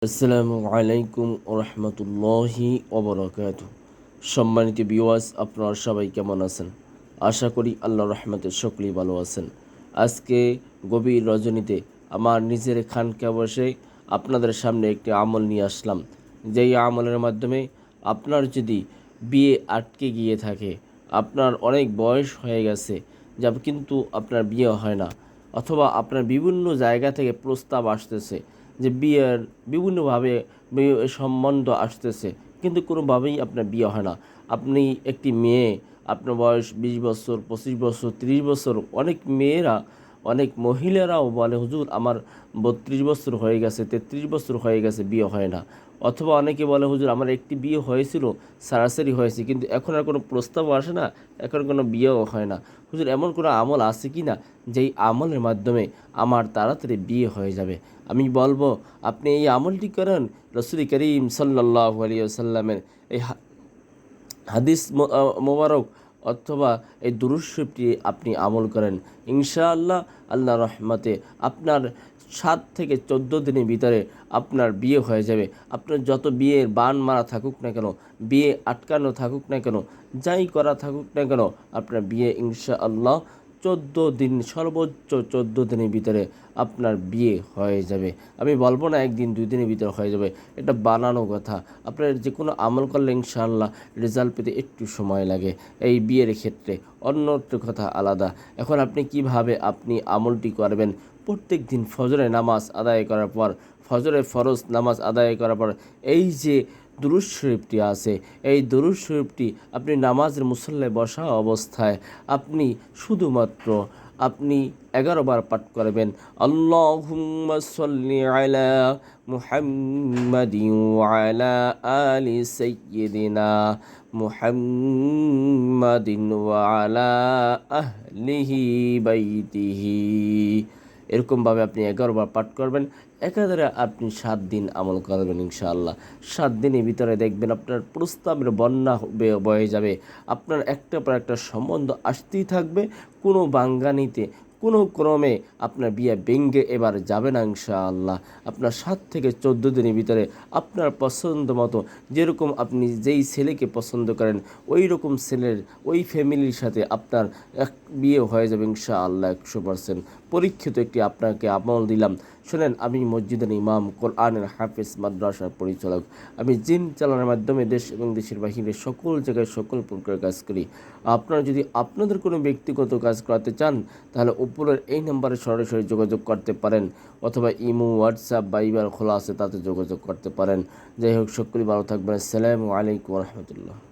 আসসালামু আলাইকুম রহমতুল্লাহি ওবরাকাতুহু। সম্মানিত ভিউয়ার্স, আপনারা সবাই কেমন আছেন? আশা করি আল্লাহর রহমতে সকলেই ভালো আছেন। আজকে গভীর রজনীতে আমার নিজের খানকা বসে আপনাদের সামনে একটি আমল নিয়ে আসলাম। যেই আমলের মাধ্যমে আপনার যদি বিয়ে আটকে গিয়ে থাকে, আপনার অনেক বয়স হয়ে গেছে কিন্তু আপনার বিয়ে হয় না, অথবা আপনার বিভিন্ন জায়গা থেকে প্রস্তাব আসতেছে যে বিয়ের বিভিন্নভাবে সম্বন্ধ আসতেছে, কিন্তু কোনোভাবেই আপনার বিয়ে হয় না। আপনি একটি মেয়ে, আপনার বয়স 20 বছর, 25 বছর, 30 বছর, অনেক মেয়েরা, অনেক মহিলারাও বলে হুজুর আমার 32 বছর হয়ে গেছে, 33 বছর হয়ে গেছে, বিয়ে হয় না। অথবা অনেকে বলে হুজুর আমার একটি বিয়ে হয়েছিল, সারাসারি হয়েছে, কিন্তু এখন আর কোনো প্রস্তাবও আসে না, এখন কোনো বিয়েও হয় না। হুজুর এমন কোনো আমল আছে কি না যেই আমলের মাধ্যমে আমার তাড়াতাড়ি বিয়ে হয়ে যাবে? আমি বলবো আপনি এই আমলটি করেন। রাসূল করিম সাল্লাল্লাহু আলাইহি ওয়াসাল্লামের এই হাদিস মোবারক অথবা এই দুরূদ শরীফটি আপনি আমল করেন, ইনশাআল্লাহ আল্লাহর রহমতে আপনার 7 থেকে 14 দিনের ভিতরে আপনার বিয়ে হয়ে যাবে। আপনার যত বিয়ের বান মারা থাকুক না কেন, বিয়ে আটকানো থাকুক না কেন, যাই করা থাকুক না কেন, আপনার বিয়ে ইনশাআল্লাহ 14 দিন, সর্বোচ্চ 14 দিনের ভিতরে আপনার বিয়ে হয়ে যাবে। আমি বলবো না একদিন 2 দিনের ভিতরে হয়ে যাবে, এটা বানানো কথা। আপনার যে কোনো আমল করলে ইনশাআল্লাহ রেজাল্ট পেতে একটু সময় লাগে। এই বিয়ের ক্ষেত্রে অন্য একটা কথা আলাদা। এখন আপনি কিভাবে আপনি আমলটি করবেন? প্রত্যেক দিন ফজরের নামাজ আদায় করার পর, ফজরের ফরজ নামাজ আদায় করার পর এই যে দুরূদ শরীফটি আছে, এই দুরূদ শরীফটি আপনি নামাজের মুসল্লায় বসা অবস্থায় আপনি শুধুমাত্র আপনি 11 বার পাঠ করবেন। আল্লাহুম্মা সাল্লি আলা মুহাম্মাদিন ওয়া আলা আলি সাইয়্যিদিনা মুহাম্মাদিন ওয়া আলা আহলিহি বাইতিহি। এরকমভাবে আপনি 11 বার পাঠ করবেন। একাধারে আপনি 7 দিন আমল করবেন ইনশাআল্লাহ। 7 দিনের ভিতরে দেখবেন আপনার প্রস্তাবের বন্যা বয়ে যাবে। আপনার একটা পর একটা সম্বন্ধ আসতেই থাকবে। কোনো বাঙ্গানিতে কোনো ক্রমে আপনার বিয়ে ভেঙে এবার যাবে না ইনশাআল্লাহ। আপনার 7 থেকে 14 দিনের ভিতরে আপনার পছন্দ মতো, যেরকম আপনি যেই ছেলেকে পছন্দ করেন ওই রকম ছেলের ওই ফ্যামিলির সাথে আপনার বিয়ে হয়ে যাবে ইনশাআল্লাহ 100%। পরীক্ষিত একটি আপনাকে আমল দিলাম, শোনেন। আমি মসজিদের ইমাম, কোরআনের হাফেজ, মাদ্রাসার পরিচালক। আমি জিন চালানোর মাধ্যমে দেশ এবং দেশের বাহিরে সকল জায়গায় সকল প্রকার কাজ করি। আপনারা যদি আপনাদের কোনো ব্যক্তিগত কাজ করাতে চান, তাহলে উপরের এই নম্বরে সরাসরি যোগাযোগ করতে পারেন, অথবা ইমো, হোয়াটসঅ্যাপ, বাইবার খোলা আছে, তাতে যোগাযোগ করতে পারেন। যাই হোক, সকলেই ভালো থাকবেন। আসসালামু আলাইকুম রহমতুল্লাহ।